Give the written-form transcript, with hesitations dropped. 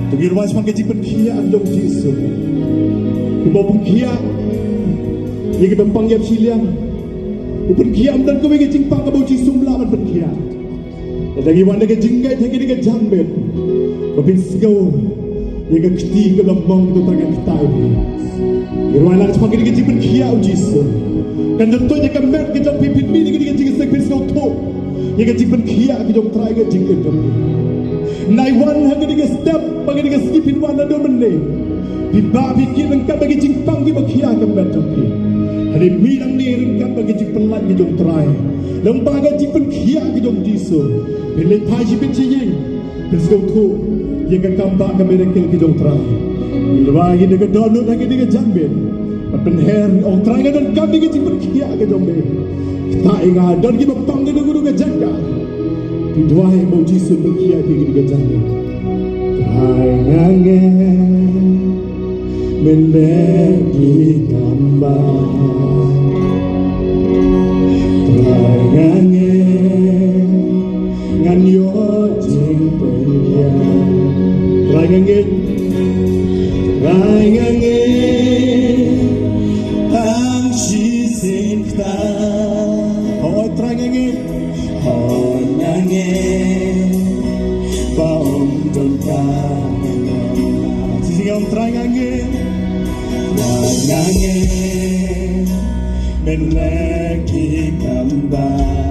Tunggu rumah semakin jipen kia andong jisu. Kumau pengkia, ia kita panggil siliang. Upun kia amdan kau bagi jingpang kau jisu melawan pengkia. Lagi mana ke jinggai lagi ke jambet. Babin segau, ia ke keti ke lembang itu terang kita ini. Rumah nak semakin ke jipen kia jisu. Dan tentunya ke mer ke jam pipit mini ke jinggai sekpis kau tu. Ia ke jipen kia ke jom try ke jinggai jam. Naiwan hanya dengan step bagi dengan skipin wana domene. Biba bikin lengkap bagi jingpang di bakia kembali jompi. Hari minang ni lengkap bagi jingpen lagi jom try. Lembaga jingpen kia ke jom jisu. Bila pai jingpen ciying, bersekau tu yang kembali ke miracle ke jom try. Bila lagi dengan download lagi dengan jambin. Penher orang try dengan kami ke jingpen kia ke jompi. Kita ingat dan kita panggil dengan guru jaga. Dua yang mau jisu berkia pergi di gajahnya. Tangangnya menlagi gambar. Tangangnya nganyo jing berkia. Tangangnya ang jisin kita. Oh tangangnya. Baum donka sisi om trangange men lagi kembali